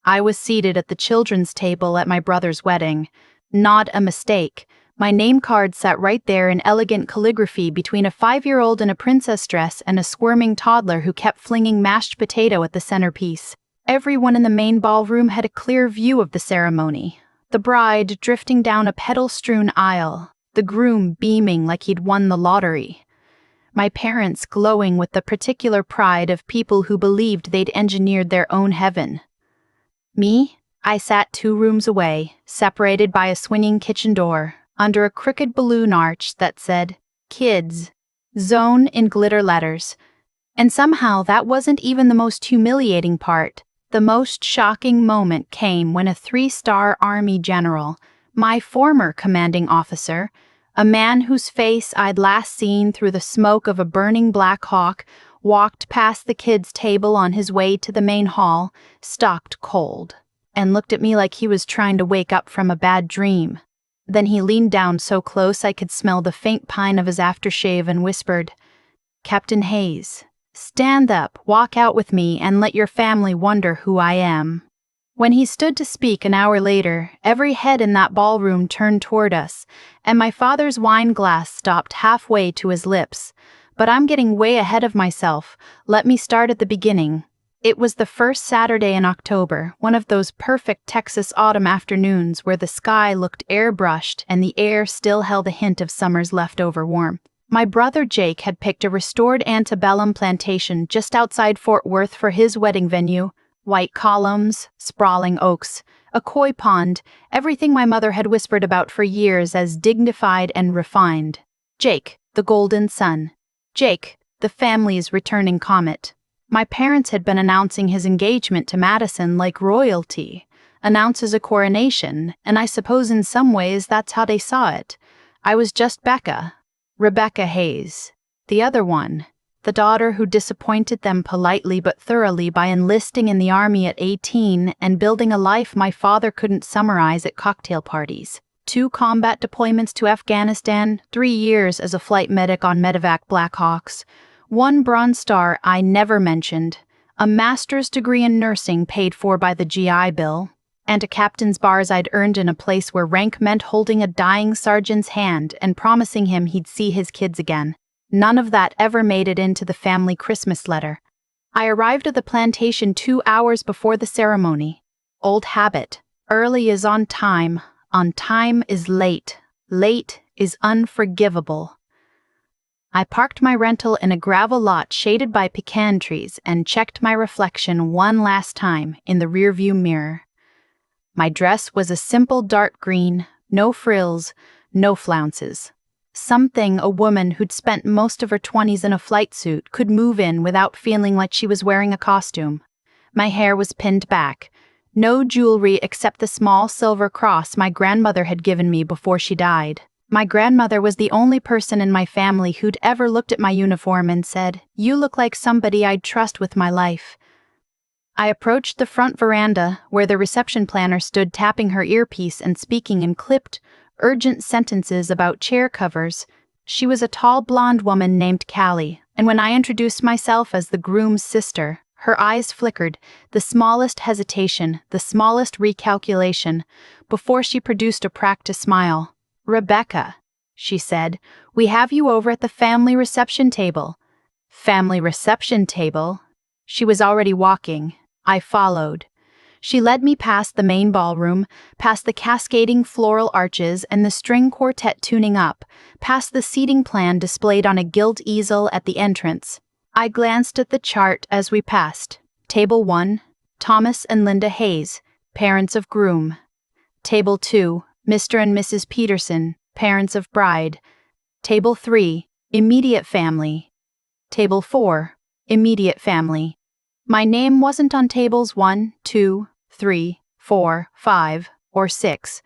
I was seated at the children's table at my brother's wedding. Not a mistake. My name card sat right there in elegant calligraphy between a 5-year-old in a princess dress and a squirming toddler who kept flinging mashed potato at the centerpiece. Everyone in the main ballroom had a clear view of the ceremony. The bride drifting down a petal-strewn aisle, the groom beaming like he'd won the lottery. My parents glowing with the particular pride of people who believed they'd engineered their own heaven. Me? I sat 2 rooms away, separated by a swinging kitchen door, under a crooked balloon arch that said, Kids, Zone in glitter letters. And somehow that wasn't even the most humiliating part. The most shocking moment came when a 3-star Army general, my former commanding officer, a man whose face I'd last seen through the smoke of a burning Black Hawk, walked past the kids' table on his way to the main hall, stopped cold, and looked at me like he was trying to wake up from a bad dream. Then he leaned down so close I could smell the faint pine of his aftershave and whispered, "Captain Hayes, stand up, walk out with me, and let your family wonder who I am." When he stood to speak an hour later, every head in that ballroom turned toward us, and my father's wine glass stopped halfway to his lips. But I'm getting way ahead of myself. Let me start at the beginning. It was the first Saturday in October, one of those perfect Texas autumn afternoons where the sky looked airbrushed and the air still held a hint of summer's leftover warmth. My brother Jake had picked a restored antebellum plantation just outside Fort Worth for his wedding venue. White columns, sprawling oaks, a koi pond, everything my mother had whispered about for years as dignified and refined. Jake, the golden son. Jake, the family's returning comet. My parents had been announcing his engagement to Madison like royalty, announces a coronation, and I suppose in some ways that's how they saw it. I was just Rebecca Hayes, the other one, the daughter who disappointed them politely but thoroughly by enlisting in the army at 18 and building a life my father couldn't summarize at cocktail parties. 2 combat deployments to Afghanistan, 3 years as a flight medic on medevac Blackhawks, 1 Bronze Star I never mentioned, a master's degree in nursing paid for by the GI Bill, and a captain's bars I'd earned in a place where rank meant holding a dying sergeant's hand and promising him he'd see his kids again. None of that ever made it into the family Christmas letter. I arrived at the plantation 2 hours before the ceremony. Old habit. Early is on time is late. Late is unforgivable. I parked my rental in a gravel lot shaded by pecan trees and checked my reflection one last time in the rearview mirror. My dress was a simple dark green, no frills, no flounces. Something a woman who'd spent most of her 20s in a flight suit could move in without feeling like she was wearing a costume. My hair was pinned back. No jewelry except the small silver cross my grandmother had given me before she died. My grandmother was the only person in my family who'd ever looked at my uniform and said, "You look like somebody I'd trust with my life." I approached the front veranda, where the reception planner stood tapping her earpiece and speaking in clipped, urgent sentences about chair covers. She was a tall blonde woman named Callie, and when I introduced myself as the groom's sister, her eyes flickered, the smallest hesitation, the smallest recalculation, before she produced a practiced smile. "Rebecca," she said, "we have you over at the family reception table." Family reception table? She was already walking. I followed. She led me past the main ballroom, past the cascading floral arches and the string quartet tuning up, past the seating plan displayed on a gilt easel at the entrance. I glanced at the chart as we passed. Table 1, Thomas and Linda Hayes, parents of groom. Table 2, Mr. and Mrs. Peterson, parents of bride. Table 3, immediate family. Table 4, immediate family. My name wasn't on tables 1, 2, 3, 4, 5, or 6.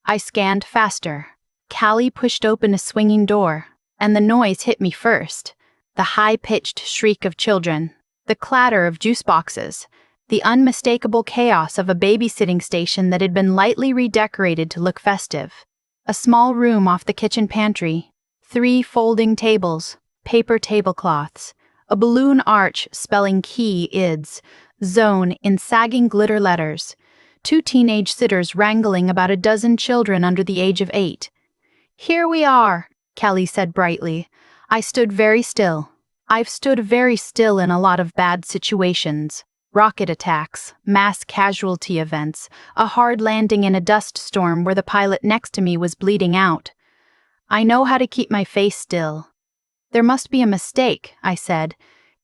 I scanned faster. Callie pushed open a swinging door, and the noise hit me first. The high-pitched shriek of children, the clatter of juice boxes, the unmistakable chaos of a babysitting station that had been lightly redecorated to look festive. A small room off the kitchen pantry, 3 folding tables, paper tablecloths, a balloon arch spelling key ids, Zone in sagging glitter letters. 2 teenage sitters wrangling about a dozen children under the age of 8. "Here we are," Kelly said brightly. I stood very still. I've stood very still in a lot of bad situations. Rocket attacks, mass casualty events, a hard landing in a dust storm where the pilot next to me was bleeding out. I know how to keep my face still. "There must be a mistake," I said.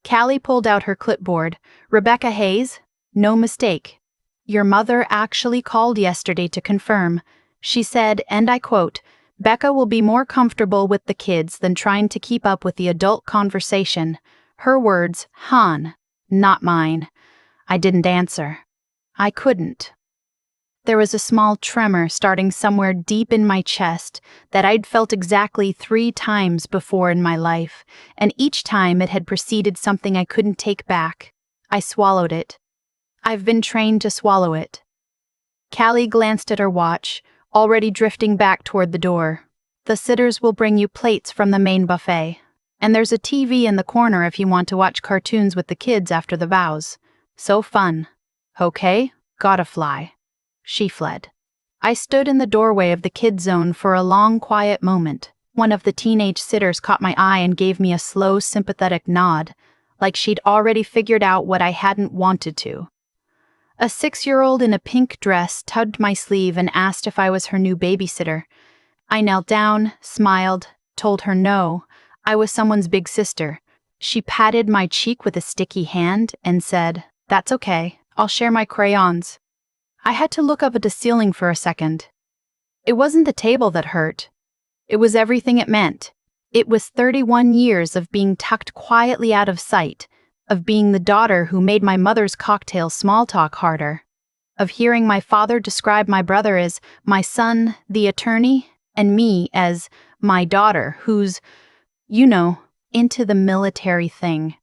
Callie pulled out her clipboard. "Rebecca Hayes? No mistake. Your mother actually called yesterday to confirm. She said, and I quote, 'Becca will be more comfortable with the kids than trying to keep up with the adult conversation.' Her words, Han, not mine." I didn't answer. I couldn't. There was a small tremor starting somewhere deep in my chest that I'd felt exactly 3 times before in my life, and each time it had preceded something I couldn't take back. I swallowed it. I've been trained to swallow it. Callie glanced at her watch, already drifting back toward the door. "The sitters will bring you plates from the main buffet. And there's a TV in the corner if you want to watch cartoons with the kids after the vows. So fun. Okay, gotta fly." She fled. I stood in the doorway of the kids' zone for a long, quiet moment. One of the teenage sitters caught my eye and gave me a slow, sympathetic nod, like she'd already figured out what I hadn't wanted to. A 6-year-old in a pink dress tugged my sleeve and asked if I was her new babysitter. I knelt down, smiled, told her no, I was someone's big sister. She patted my cheek with a sticky hand and said, "That's okay, I'll share my crayons." I had to look up at the ceiling for a second. It wasn't the table that hurt. It was everything it meant. It was 31 years of being tucked quietly out of sight, of being the daughter who made my mother's cocktail small talk harder, of hearing my father describe my brother as my son, the attorney, and me as my daughter who's, into the military thing.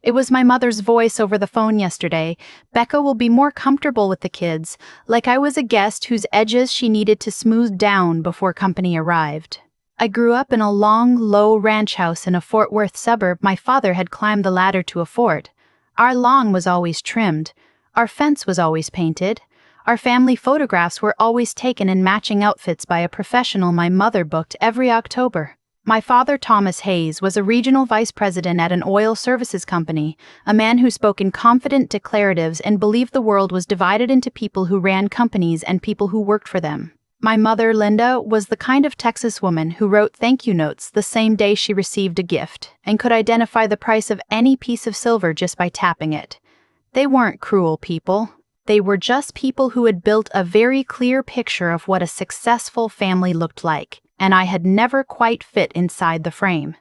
It was my mother's voice over the phone yesterday. "Becca will be more comfortable with the kids," like I was a guest whose edges she needed to smooth down before company arrived. I grew up in a long, low ranch house in a Fort Worth suburb. My father had climbed the ladder to a fort. Our lawn was always trimmed. Our fence was always painted. Our family photographs were always taken in matching outfits by a professional my mother booked every October. My father, Thomas Hayes, was a regional vice president at an oil services company, a man who spoke in confident declaratives and believed the world was divided into people who ran companies and people who worked for them. My mother, Linda, was the kind of Texas woman who wrote thank you notes the same day she received a gift and could identify the price of any piece of silver just by tapping it. They weren't cruel people. They were just people who had built a very clear picture of what a successful family looked like, and I had never quite fit inside the frame.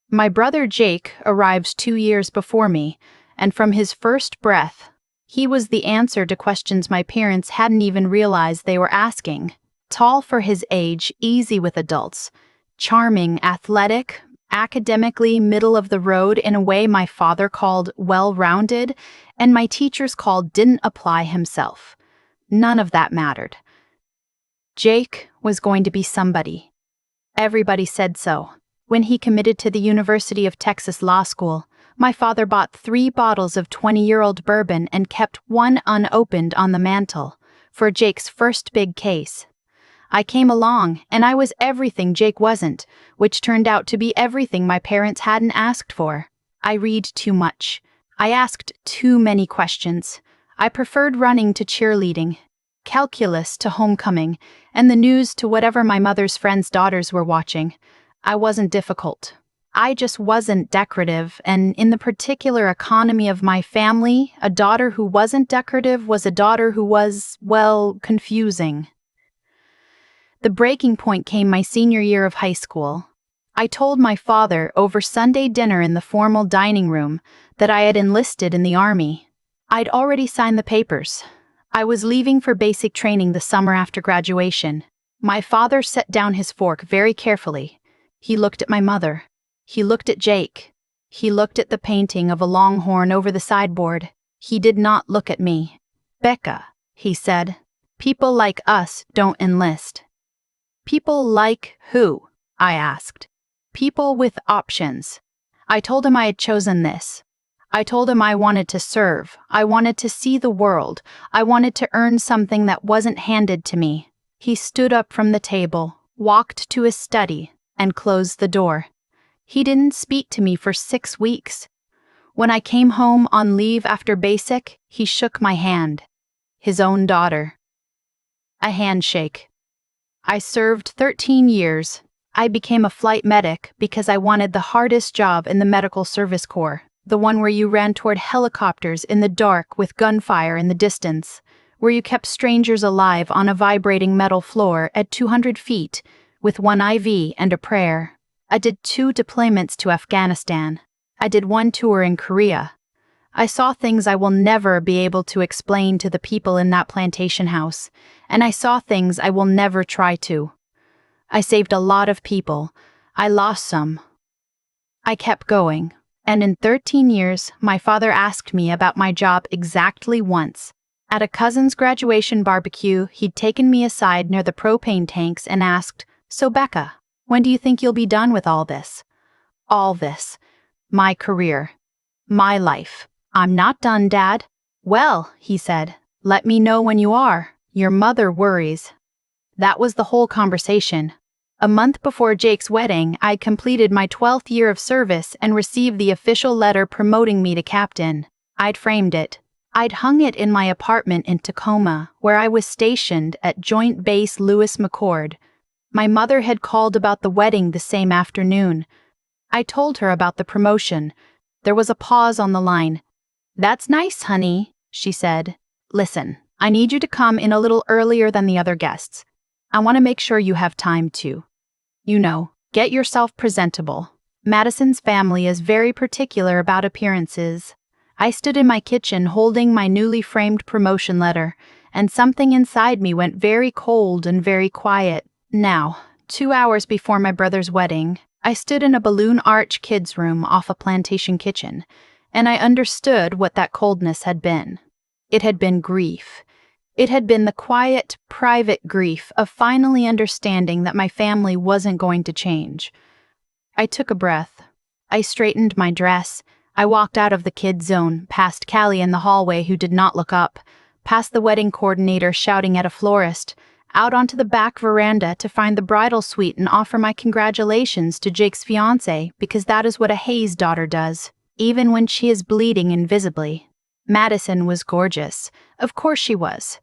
My brother Jake arrived 2 years before me, and from his first breath, he was the answer to questions my parents hadn't even realized they were asking. Tall for his age, easy with adults, charming, athletic, academically middle of the road in a way my father called well-rounded, and my teachers called didn't apply himself. None of that mattered. Jake was going to be somebody. Everybody said so. When he committed to the University of Texas Law School, my father bought 3 bottles of 20-year-old bourbon and kept one unopened on the mantel for Jake's first big case. I came along, and I was everything Jake wasn't, which turned out to be everything my parents hadn't asked for. I read too much. I asked too many questions. I preferred running to cheerleading, calculus to homecoming, and the news to whatever my mother's friends' daughters were watching. I wasn't difficult. I just wasn't decorative, and in the particular economy of my family, a daughter who wasn't decorative was a daughter who was, well, confusing. The breaking point came my senior year of high school. I told my father over Sunday dinner in the formal dining room that I had enlisted in the Army. I'd already signed the papers. I was leaving for basic training the summer after graduation. My father set down his fork very carefully. He looked at my mother. He looked at Jake. He looked at the painting of a longhorn over the sideboard. He did not look at me. "Becca," he said, "people like us don't enlist." "People like who?" I asked. "People with options." I told him I had chosen this. I told him I wanted to serve. I wanted to see the world. I wanted to earn something that wasn't handed to me. He stood up from the table, walked to his study, and closed the door. He didn't speak to me for 6 weeks. When I came home on leave after basic, he shook my hand. His own daughter. A handshake. I served 13 years. I became a flight medic because I wanted the hardest job in the medical service corps, the one where you ran toward helicopters in the dark with gunfire in the distance, where you kept strangers alive on a vibrating metal floor at 200 feet with one IV and a prayer. I did 2 deployments to Afghanistan. I did 1 tour in Korea. I saw things I will never be able to explain to the people in that plantation house, and I saw things I will never try to. I saved a lot of people. I lost some. I kept going, and in 13 years, my father asked me about my job exactly once. At a cousin's graduation barbecue, he'd taken me aside near the propane tanks and asked, "So Becca, when do you think you'll be done with all this?" All this. My career. My life. "I'm not done, Dad." "Well," he said, "let me know when you are. Your mother worries." That was the whole conversation. A month before Jake's wedding, I completed my 12th year of service and received the official letter promoting me to captain. I'd framed it. I'd hung it in my apartment in Tacoma, where I was stationed at Joint Base Lewis McChord. My mother had called about the wedding the same afternoon. I told her about the promotion. There was a pause on the line. "That's nice, honey," she said. "Listen, I need you to come in a little earlier than the other guests. I want to make sure you have time to, get yourself presentable." Madison's family is very particular about appearances. I stood in my kitchen holding my newly framed promotion letter, and something inside me went very cold and very quiet. Now, 2 hours before my brother's wedding, I stood in a balloon arch kids' room off a plantation kitchen, and I understood what that coldness had been. It had been grief. It had been the quiet, private grief of finally understanding that my family wasn't going to change. I took a breath. I straightened my dress. I walked out of the kid zone, past Callie in the hallway who did not look up, past the wedding coordinator shouting at a florist, out onto the back veranda to find the bridal suite and offer my congratulations to Jake's fiancé, because that is what a Hayes daughter does, even when she is bleeding invisibly. Madison was gorgeous. Of course she was.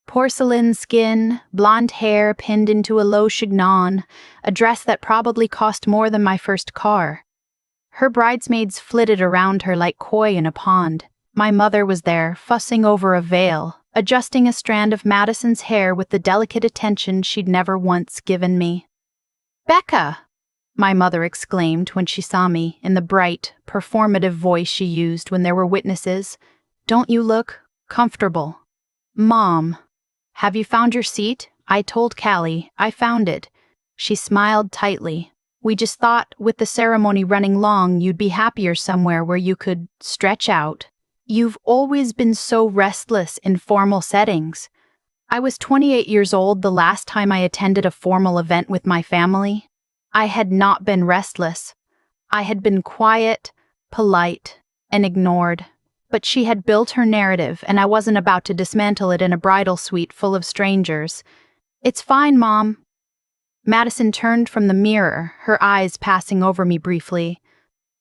Porcelain skin, blonde hair pinned into a low chignon, a dress that probably cost more than my first car. Her bridesmaids flitted around her like koi in a pond. My mother was there, fussing over a veil, adjusting a strand of Madison's hair with the delicate attention she'd never once given me. "Becca!" my mother exclaimed when she saw me, in the bright, performative voice she used when there were witnesses. "Don't you look comfortable?" "Mom." "Have you found your seat?" I told Callie. "I found it." She smiled tightly. "We just thought, with the ceremony running long, you'd be happier somewhere where you could stretch out. You've always been so restless in formal settings." I was 28 years old the last time I attended a formal event with my family. I had not been restless. I had been quiet, polite, and ignored. But she had built her narrative, and I wasn't about to dismantle it in a bridal suite full of strangers. "It's fine, Mom." Madison turned from the mirror, her eyes passing over me briefly.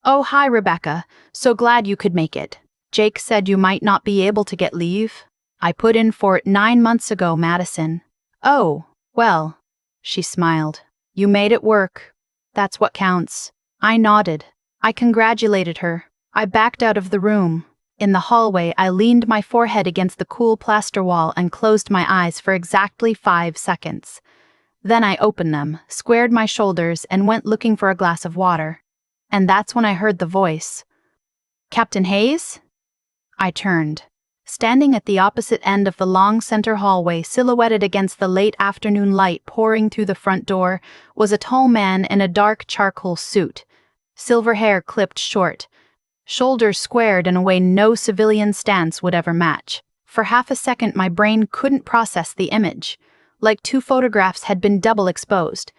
"Oh, hi, Rebecca. So glad you could make it. Jake said you might not be able to get leave. I put in for it 9 months ago, Madison." "Oh, well," she smiled. "You made it work. That's what counts." I nodded. I congratulated her. I backed out of the room. In the hallway, I leaned my forehead against the cool plaster wall and closed my eyes for exactly 5 seconds. Then I opened them, squared my shoulders, and went looking for a glass of water. And that's when I heard the voice. "Captain Hayes?" I turned. Standing at the opposite end of the long center hallway, silhouetted against the late afternoon light pouring through the front door, was a tall man in a dark charcoal suit. Silver hair clipped short. Shoulders squared in a way no civilian stance would ever match. For half a second, my brain couldn't process the image. Like 2 photographs had been double exposed.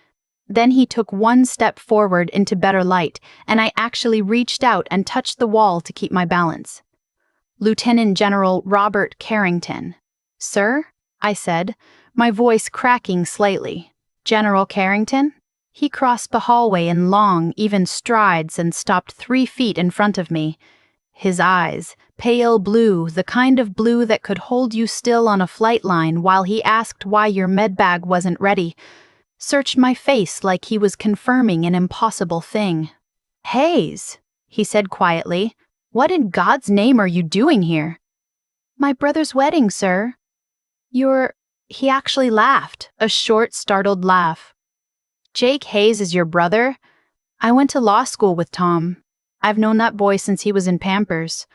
Then he took one step forward into better light, and I actually reached out and touched the wall to keep my balance. Lieutenant General Robert Carrington. Sir? I said, my voice cracking slightly. General Carrington? He crossed the hallway in long, even strides and stopped 3 feet in front of me. His eyes, pale blue, the kind of blue that could hold you still on a flight line while he asked why your medbag wasn't ready, searched my face like he was confirming an impossible thing. Hayes, he said quietly, what in God's name are you doing here? My brother's wedding, sir. He actually laughed, a short, startled laugh. Jake Hayes is your brother? I went to law school with Tom. I've known that boy since he was in Pampers.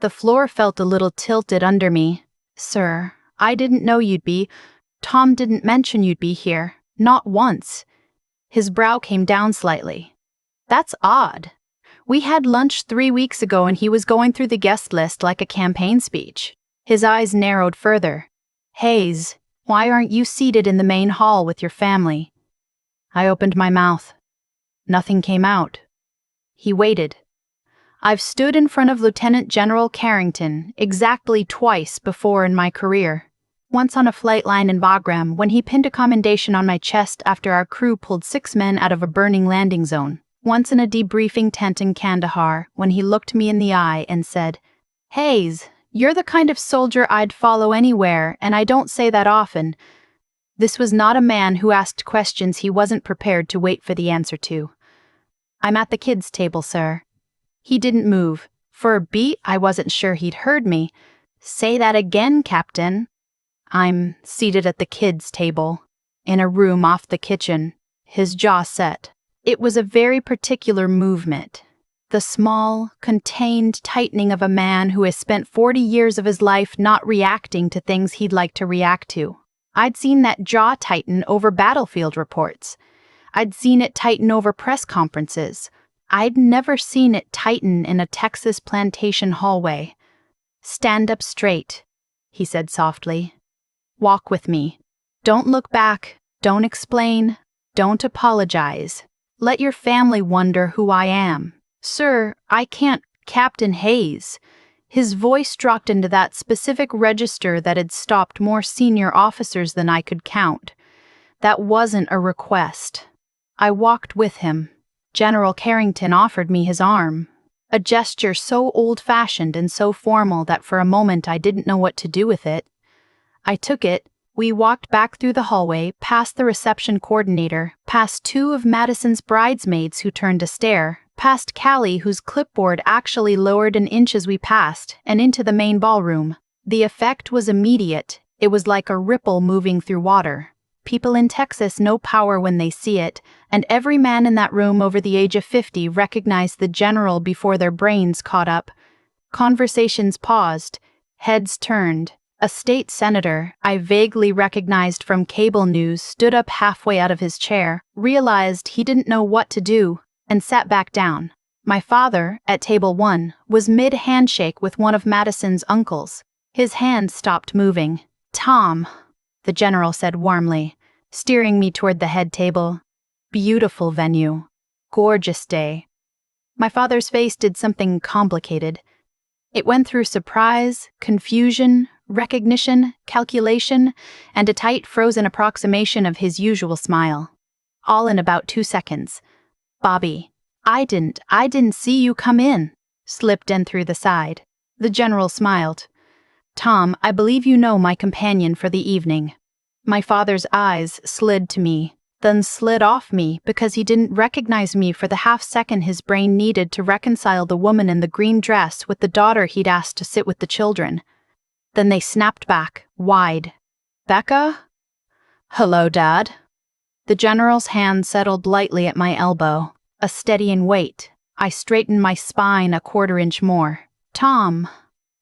The floor felt a little tilted under me. Sir, I didn't know you'd be. Tom didn't mention you'd be here. Not once. His brow came down slightly. That's odd. We had lunch 3 weeks ago and he was going through the guest list like a campaign speech. His eyes narrowed further. Hayes, why aren't you seated in the main hall with your family? I opened my mouth. Nothing came out. He waited. I've stood in front of Lieutenant General Carrington exactly twice before in my career. Once on a flight line in Bagram when he pinned a commendation on my chest after our crew pulled 6 men out of a burning landing zone. Once in a debriefing tent in Kandahar when he looked me in the eye and said, Hayes, you're the kind of soldier I'd follow anywhere, and I don't say that often. This was not a man who asked questions he wasn't prepared to wait for the answer to. I'm at the kids' table, sir. He didn't move. For a beat, I wasn't sure he'd heard me. Say that again, Captain. I'm seated at the kids' table, in a room off the kitchen, his jaw set. It was a very particular movement. The small, contained tightening of a man who has spent 40 years of his life not reacting to things he'd like to react to. I'd seen that jaw tighten over battlefield reports. I'd seen it tighten over press conferences. I'd never seen it tighten in a Texas plantation hallway. Stand up straight, he said softly. Walk with me. Don't look back. Don't explain. Don't apologize. Let your family wonder who I am. Sir, I can't. Captain Hayes. His voice dropped into that specific register that had stopped more senior officers than I could count. That wasn't a request. I walked with him. General Carrington offered me his arm. A gesture so old-fashioned and so formal that for a moment I didn't know what to do with it. I took it. We walked back through the hallway, past the reception coordinator, past 2 of Madison's bridesmaids who turned to stare, past Callie whose clipboard actually lowered an inch as we passed, and into the main ballroom. The effect was immediate. It was like a ripple moving through water. People in Texas know power when they see it, and every man in that room over the age of 50 recognized the general before their brains caught up. Conversations paused. Heads turned. A state senator, I vaguely recognized from cable news, stood up halfway out of his chair, realized he didn't know what to do, and sat back down. My father, at table 1, was mid-handshake with one of Madison's uncles. His hand stopped moving. Tom, the general said warmly, steering me toward the head table. Beautiful venue. Gorgeous day. My father's face did something complicated. It went through surprise, confusion, recognition, calculation, and a tight, frozen approximation of his usual smile. All in about 2 seconds. Bobby, I didn't see you come in, slipped in through the side. The general smiled. Tom, I believe you know my companion for the evening. My father's eyes slid to me, then slid off me because he didn't recognize me for the half-second his brain needed to reconcile the woman in the green dress with the daughter he'd asked to sit with the children. Then they snapped back, wide. Becca? Hello, Dad. The general's hand settled lightly at my elbow, a steadying weight. I straightened my spine a 1/4 inch more. Tom,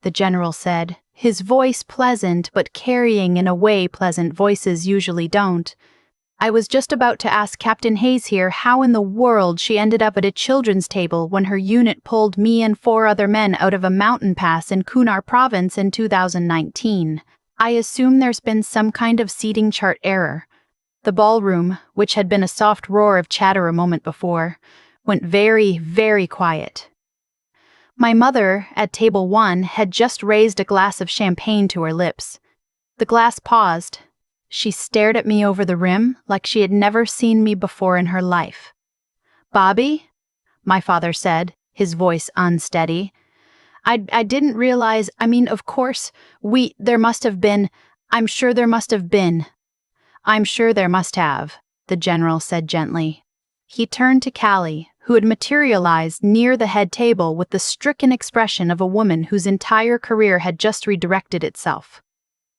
the general said, his voice pleasant but carrying in a way pleasant voices usually don't. I was just about to ask Captain Hayes here how in the world she ended up at a children's table when her unit pulled me and 4 other men out of a mountain pass in Kunar province in 2019. I assume there's been some kind of seating chart error. The ballroom, which had been a soft roar of chatter a moment before, went very, very quiet. My mother, at table 1, had just raised a glass of champagne to her lips. The glass paused. She stared at me over the rim like she had never seen me before in her life. "Bobby?" my father said, his voice unsteady. I didn't realize, of course, there must have been, I'm sure there must have been." "I'm sure there must have," the general said gently. He turned to Callie, who had materialized near the head table with the stricken expression of a woman whose entire career had just redirected itself.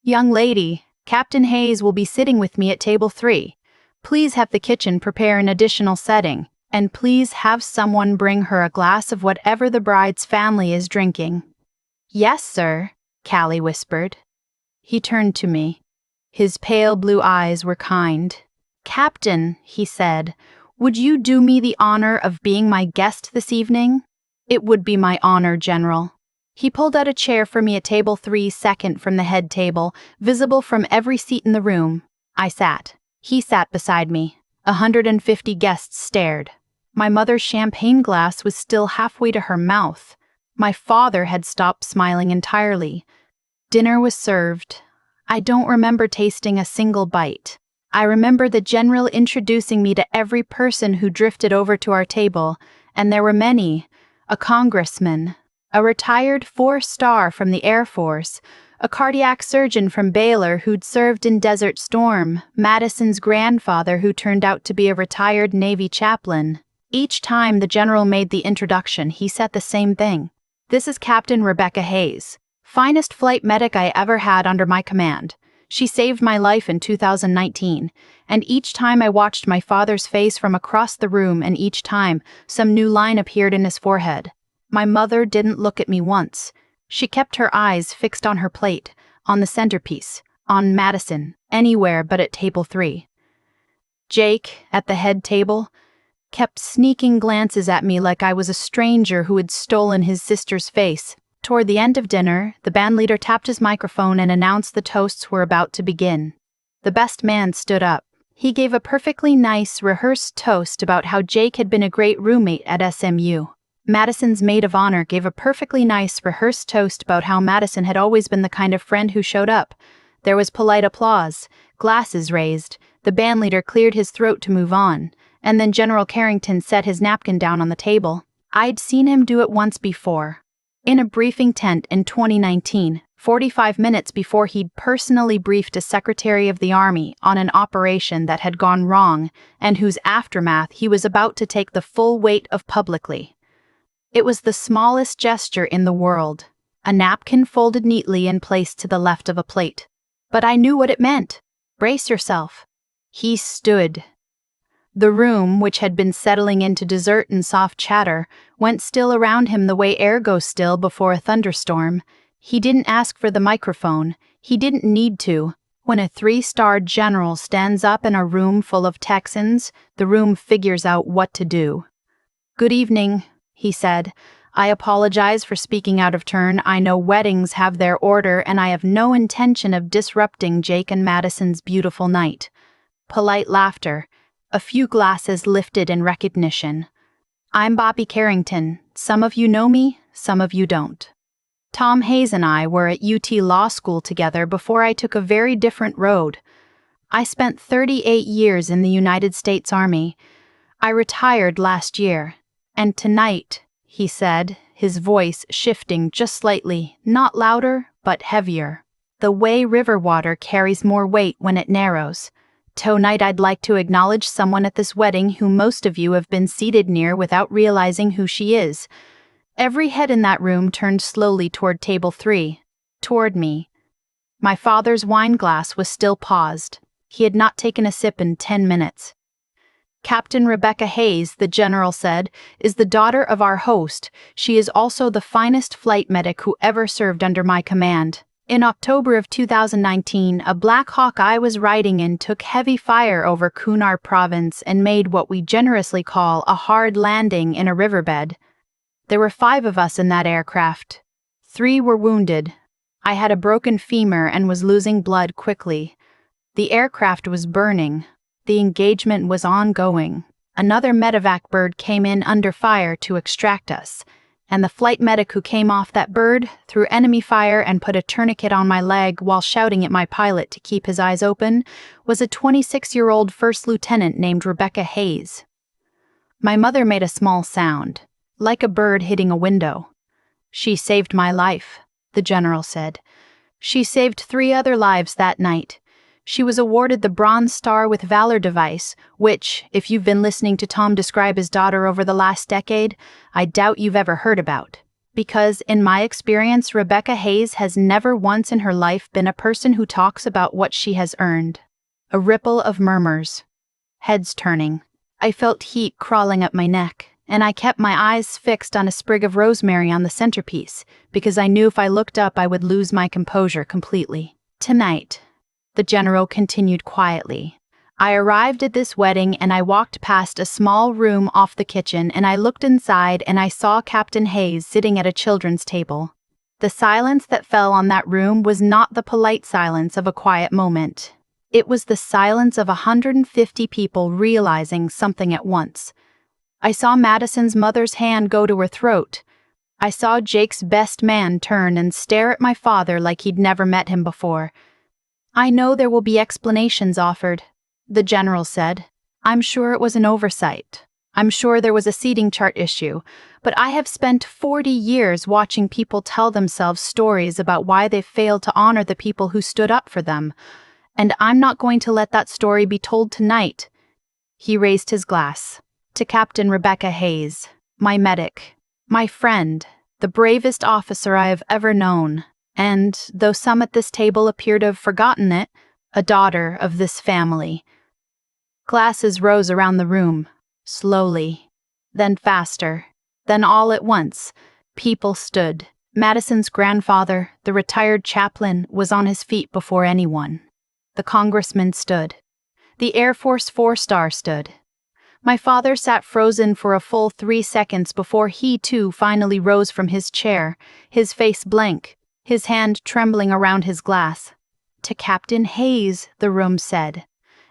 "Young lady, Captain Hayes will be sitting with me at table 3. Please have the kitchen prepare an additional setting, and please have someone bring her a glass of whatever the bride's family is drinking." "Yes, sir," Callie whispered. He turned to me. His pale blue eyes were kind. "Captain," he said, "would you do me the honor of being my guest this evening?" "It would be my honor, General." He pulled out a chair for me at table 3, second from the head table, visible from every seat in the room. I sat. He sat beside me. 150 guests stared. My mother's champagne glass was still halfway to her mouth. My father had stopped smiling entirely. Dinner was served. I don't remember tasting a single bite. I remember the general introducing me to every person who drifted over to our table, and there were many. A congressman, a retired 4-star from the Air Force, a cardiac surgeon from Baylor who'd served in Desert Storm, Madison's grandfather who turned out to be a retired Navy chaplain. Each time the general made the introduction, he said the same thing. "This is Captain Rebecca Hayes, finest flight medic I ever had under my command. She saved my life in 2019, and each time I watched my father's face from across the room, and each time some new line appeared in his forehead. My mother didn't look at me once. She kept her eyes fixed on her plate, on the centerpiece, on Madison, anywhere but at table 3. Jake, at the head table, kept sneaking glances at me like I was a stranger who had stolen his sister's face. Toward the end of dinner, the bandleader tapped his microphone and announced the toasts were about to begin. The best man stood up. He gave a perfectly nice, rehearsed toast about how Jake had been a great roommate at SMU. Madison's maid of honor gave a perfectly nice, rehearsed toast about how Madison had always been the kind of friend who showed up. There was polite applause, glasses raised, the bandleader cleared his throat to move on, and then General Carrington set his napkin down on the table. I'd seen him do it once before. In a briefing tent in 2019, 45 minutes before he'd personally briefed a Secretary of the Army on an operation that had gone wrong and whose aftermath he was about to take the full weight of publicly. It was the smallest gesture in the world, a napkin folded neatly and placed to the left of a plate. But I knew what it meant. Brace yourself. He stood. The room, which had been settling into dessert and soft chatter, went still around him the way air goes still before a thunderstorm. He didn't ask for the microphone. He didn't need to. When a 3-star general stands up in a room full of Texans, the room figures out what to do. "Good evening," he said. "I apologize for speaking out of turn. I know weddings have their order, and I have no intention of disrupting Jake and Madison's beautiful night." Polite laughter. A few glasses lifted in recognition. "I'm Bobby Carrington. Some of you know me, some of you don't. Tom Hayes and I were at UT Law School together before I took a very different road. I spent 38 years in the United States Army. I retired last year. And tonight," he said, his voice shifting just slightly, not louder, but heavier. "The way river water carries more weight when it narrows. Tonight I'd like to acknowledge someone at this wedding who most of you have been seated near without realizing who she is." Every head in that room turned slowly toward table 3, toward me. My father's wine glass was still paused. He had not taken a sip in 10 minutes. "Captain Rebecca Hayes," the general said, "is the daughter of our host. She is also the finest flight medic who ever served under my command. In October of 2019, a Black Hawk I was riding in took heavy fire over Kunar province and made what we generously call a hard landing in a riverbed. There were 5 of us in that aircraft. 3 were wounded. I had a broken femur and was losing blood quickly. The aircraft was burning. The engagement was ongoing. Another medevac bird came in under fire to extract us, and the flight medic who came off that bird threw enemy fire and put a tourniquet on my leg while shouting at my pilot to keep his eyes open was a 26-year-old first lieutenant named Rebecca Hayes. My mother made a small sound, like a bird hitting a window. "She saved my life," the general said. "She saved 3 other lives that night. She was awarded the Bronze Star with Valor device, which, if you've been listening to Tom describe his daughter over the last decade, I doubt you've ever heard about. Because, in my experience, Rebecca Hayes has never once in her life been a person who talks about what she has earned." A ripple of murmurs. Heads turning. I felt heat crawling up my neck, and I kept my eyes fixed on a sprig of rosemary on the centerpiece, because I knew if I looked up I would lose my composure completely. "Tonight," the general continued quietly, "I arrived at this wedding and I walked past a small room off the kitchen and I looked inside and I saw Captain Hayes sitting at a children's table. The silence that fell on that room was not the polite silence of a quiet moment. It was the silence of 150 people realizing something at once. I saw Madison's mother's hand go to her throat. I saw Jake's best man turn and stare at my father like he'd never met him before. I know there will be explanations offered," the general said. "I'm sure it was an oversight. I'm sure there was a seating chart issue, but I have spent 40 years watching people tell themselves stories about why they failed to honor the people who stood up for them, and I'm not going to let that story be told tonight." He raised his glass. "To Captain Rebecca Hayes, my medic, my friend, the bravest officer I have ever known, and, though some at this table appear to have forgotten it, a daughter of this family." Glasses rose around the room, slowly, then faster, then all at once. People stood. Madison's grandfather, the retired chaplain, was on his feet before anyone. The congressman stood. The Air Force 4-star stood. My father sat frozen for a full 3 seconds before he too finally rose from his chair, his face blank, his hand trembling around his glass. "To Captain Hayes," the room said,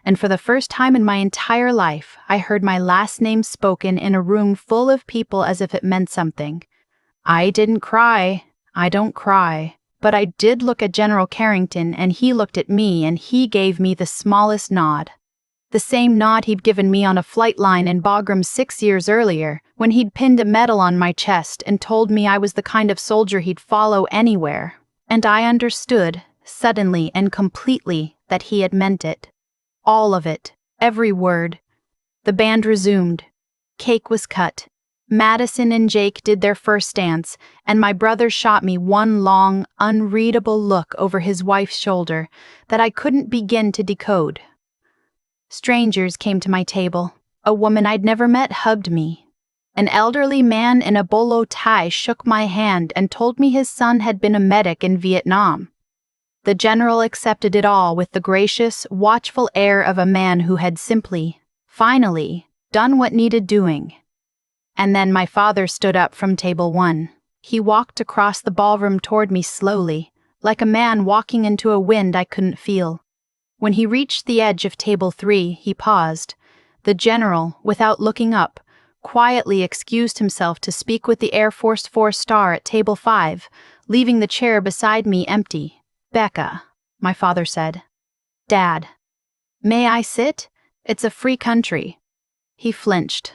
and for the first time in my entire life, I heard my last name spoken in a room full of people as if it meant something. I didn't cry. I don't cry. But I did look at General Carrington, and he looked at me, and he gave me the smallest nod. The same nod he'd given me on a flight line in Bagram 6 years earlier, when he'd pinned a medal on my chest and told me I was the kind of soldier he'd follow anywhere. And I understood, suddenly and completely, that he had meant it. All of it, every word. The band resumed. Cake was cut. Madison and Jake did their first dance, and my brother shot me one long, unreadable look over his wife's shoulder that I couldn't begin to decode. Strangers came to my table. A woman I'd never met hugged me. An elderly man in a bolo tie shook my hand and told me his son had been a medic in Vietnam. The general accepted it all with the gracious, watchful air of a man who had simply, finally, done what needed doing. And then my father stood up from table 1. He walked across the ballroom toward me slowly, like a man walking into a wind I couldn't feel. When he reached the edge of table 3, he paused. The general, without looking up, quietly excused himself to speak with the Air Force 4-star at table 5, leaving the chair beside me empty. "Becca," my father said. "Dad, may I sit? It's a free country." He flinched.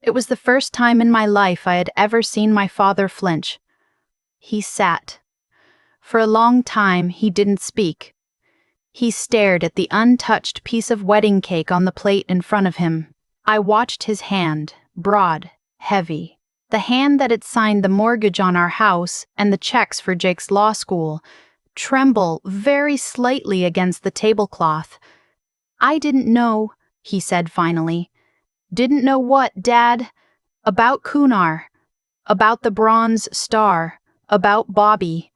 It was the first time in my life I had ever seen my father flinch. He sat. For a long time, he didn't speak. He stared at the untouched piece of wedding cake on the plate in front of him. I watched his hand, broad, heavy, the hand that had signed the mortgage on our house and the checks for Jake's law school, tremble very slightly against the tablecloth. "I didn't know," he said finally. "Didn't know what, Dad? About Kunar, about the Bronze Star, about Bobby."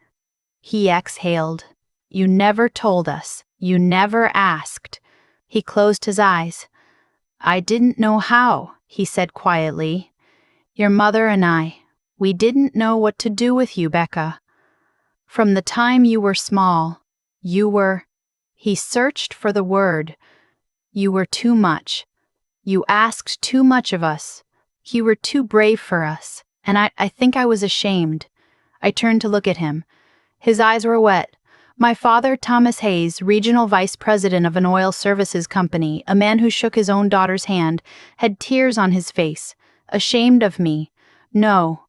He exhaled. "You never told us. You never asked." He closed his eyes. "I didn't know how," he said quietly. "Your mother and I, we didn't know what to do with you, Becca. From the time you were small, you were—" he searched for the word. You were too much. You asked too much of us. You were too brave for us, and I think I was ashamed. I turned to look at him. His eyes were wet. My father, Thomas Hayes, regional vice president of an oil services company, a man who shook his own daughter's hand, had tears on his face. Ashamed of me. No.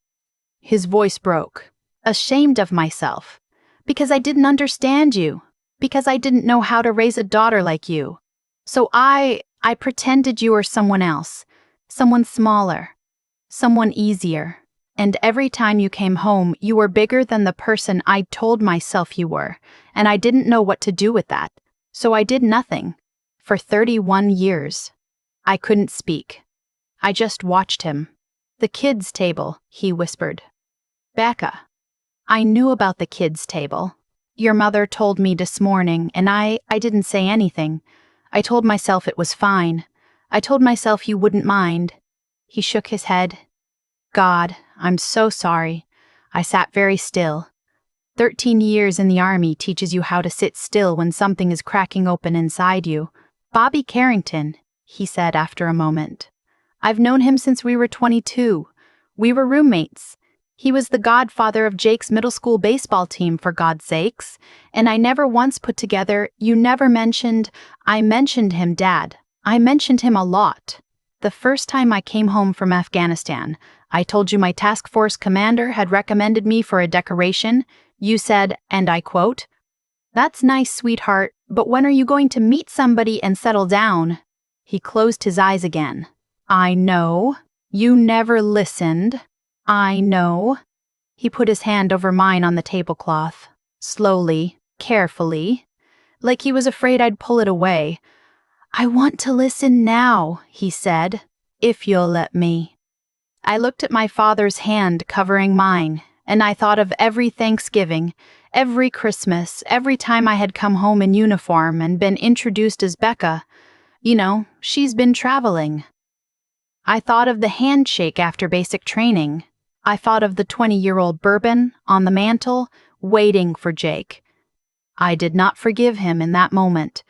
His voice broke. Ashamed of myself. Because I didn't understand you. Because I didn't know how to raise a daughter like you. So I pretended you were someone else. Someone smaller. Someone easier. And every time you came home, you were bigger than the person I'd told myself you were, and I didn't know what to do with that. So I did nothing. For 31 years. I couldn't speak. I just watched him. The kids' table, he whispered. Becca. I knew about the kids' table. Your mother told me this morning, and I didn't say anything. I told myself it was fine. I told myself you wouldn't mind. He shook his head. God, I'm so sorry. I sat very still. 13 years in the army teaches you how to sit still when something is cracking open inside you. Bobby Carrington, he said after a moment. I've known him since we were 22. We were roommates. He was the godfather of Jake's middle school baseball team, for God's sakes. And I never once put together, you never mentioned, I mentioned him, Dad. I mentioned him a lot. The first time I came home from Afghanistan, I told you my task force commander had recommended me for a decoration. You said, and I quote, "That's nice, sweetheart, but when are you going to meet somebody and settle down?" He closed his eyes again. I know. You never listened. I know. He put his hand over mine on the tablecloth, slowly, carefully, like he was afraid I'd pull it away. I want to listen now, he said, if you'll let me. I looked at my father's hand covering mine, and I thought of every Thanksgiving, every Christmas, every time I had come home in uniform and been introduced as Becca. You know, she's been traveling. I thought of the handshake after basic training. I thought of the 20-year-old bourbon on the mantel, waiting for Jake. I did not forgive him in that moment.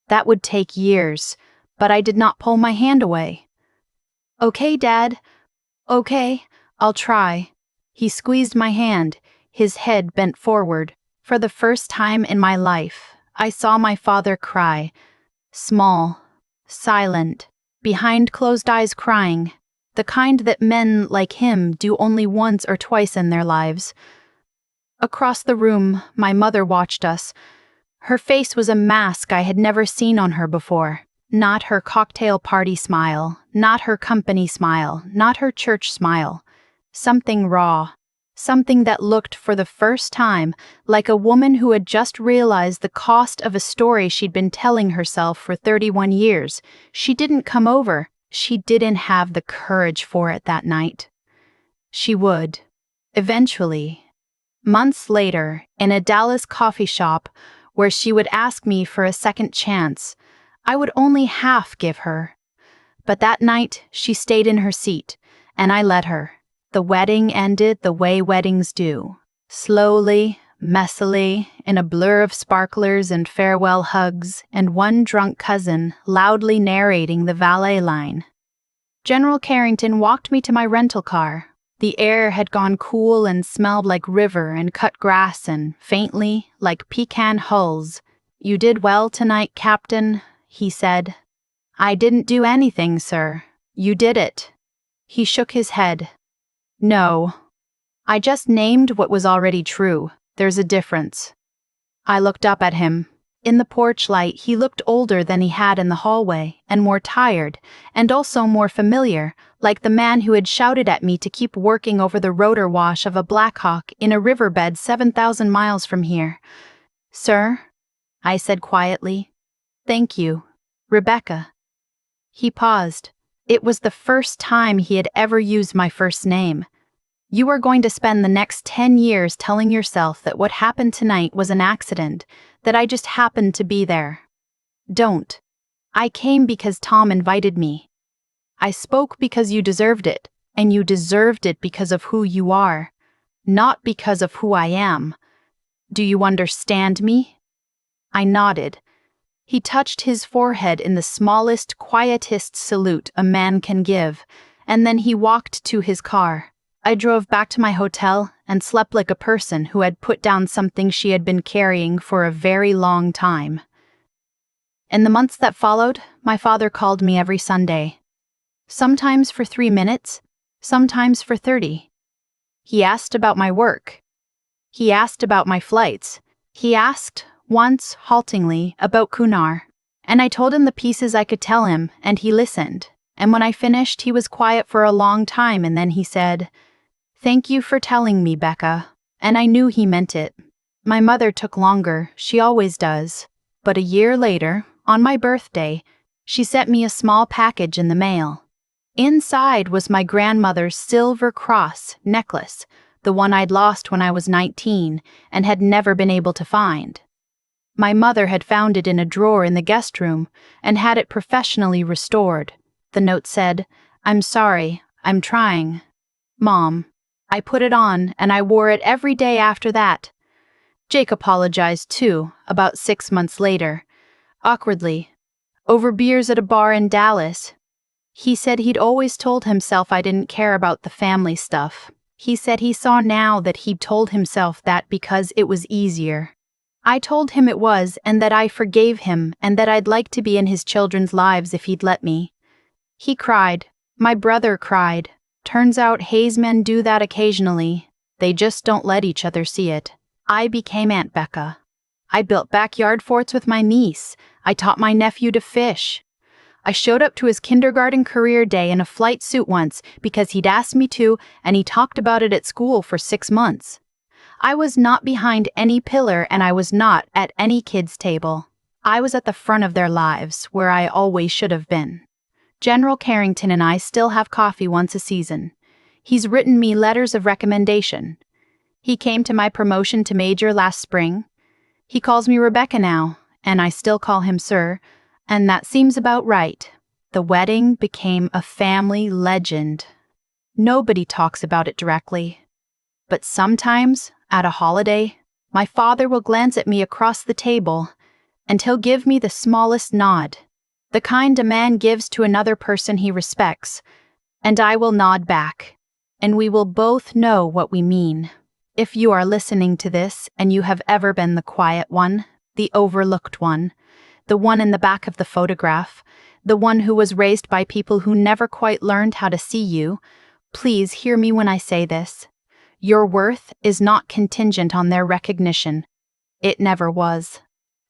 That would take years, but I did not pull my hand away. Okay, Dad. Okay, I'll try. He squeezed my hand, his head bent forward. For the first time in my life, I saw my father cry. Small, silent, behind closed eyes crying. The kind that men like him do only once or twice in their lives. Across the room, my mother watched us. Her face was a mask I had never seen on her before. Not her cocktail party smile, not her company smile, not her church smile. Something raw. Something that looked, for the first time, like a woman who had just realized the cost of a story she'd been telling herself for 31 years. She didn't come over. She didn't have the courage for it that night. She would. Eventually. Months later, in a Dallas coffee shop, where she would ask me for a second chance, I would only half give her. But that night, she stayed in her seat, and I let her. The wedding ended the way weddings do. Slowly, messily, in a blur of sparklers and farewell hugs, and one drunk cousin loudly narrating the valet line. General Carrington walked me to my rental car. The air had gone cool and smelled like river and cut grass and, faintly, like pecan hulls. You did well tonight, Captain, he said. I didn't do anything, sir. You did it. He shook his head. No. I just named what was already true. There's a difference. I looked up at him. In the porch light, he looked older than he had in the hallway, and more tired, and also more familiar, like the man who had shouted at me to keep working over the rotor wash of a Blackhawk in a riverbed 7,000 miles from here. Sir, I said quietly. Thank you. Rebecca. He paused. It was the first time he had ever used my first name. You are going to spend the next 10 years telling yourself that what happened tonight was an accident, that I just happened to be there. Don't. I came because Tom invited me. I spoke because you deserved it, and you deserved it because of who you are, not because of who I am. Do you understand me? I nodded. He touched his forehead in the smallest, quietest salute a man can give, and then he walked to his car. I drove back to my hotel and slept like a person who had put down something she had been carrying for a very long time. In the months that followed, my father called me every Sunday. Sometimes for 3 minutes, sometimes for 30. He asked about my work. He asked about my flights. He asked, once, haltingly, about Kunar. And I told him the pieces I could tell him, and he listened. And when I finished, he was quiet for a long time, and then he said, "Thank you for telling me, Becca." And I knew he meant it. My mother took longer, she always does. But a year later, on my birthday, she sent me a small package in the mail. Inside was my grandmother's silver cross necklace, the one I'd lost when I was 19 and had never been able to find. My mother had found it in a drawer in the guest room and had it professionally restored. The note said, "I'm sorry, I'm trying. Mom." I put it on and I wore it every day after that. Jake apologized too, about 6 months later. Awkwardly. Over beers at a bar in Dallas. He said he'd always told himself I didn't care about the family stuff. He said he saw now that he'd told himself that because it was easier. I told him it was, and that I forgave him, and that I'd like to be in his children's lives if he'd let me. He cried. My brother cried. Turns out Hayes men do that occasionally. They just don't let each other see it. I became Aunt Becca. I built backyard forts with my niece. I taught my nephew to fish. I showed up to his kindergarten career day in a flight suit once because he'd asked me to, and he talked about it at school for 6 months. I was not behind any pillar, and I was not at any kid's table. I was at the front of their lives, where I always should have been. General Carrington and I still have coffee once a season. He's written me letters of recommendation. He came to my promotion to major last spring. He calls me Rebecca now, and I still call him Sir, and that seems about right. The wedding became a family legend. Nobody talks about it directly. But sometimes, at a holiday, my father will glance at me across the table, and he'll give me the smallest nod, the kind a man gives to another person he respects, and I will nod back, and we will both know what we mean. If you are listening to this and you have ever been the quiet one, the overlooked one, the one in the back of the photograph, the one who was raised by people who never quite learned how to see you, please hear me when I say this. Your worth is not contingent on their recognition. It never was.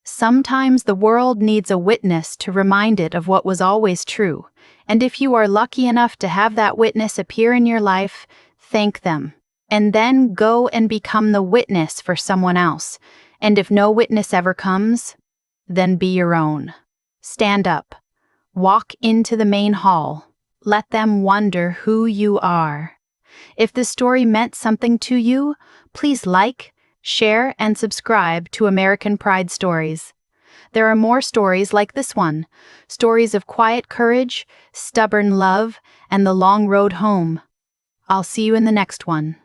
Sometimes the world needs a witness to remind it of what was always true, and if you are lucky enough to have that witness appear in your life, thank them, and then go and become the witness for someone else. And if no witness ever comes, then be your own. Stand up. Walk into the main hall. Let them wonder who you are. If this story meant something to you, please like, share, and subscribe to American Pride Stories. There are more stories like this one, stories of quiet courage, stubborn love, and the long road home. I'll see you in the next one.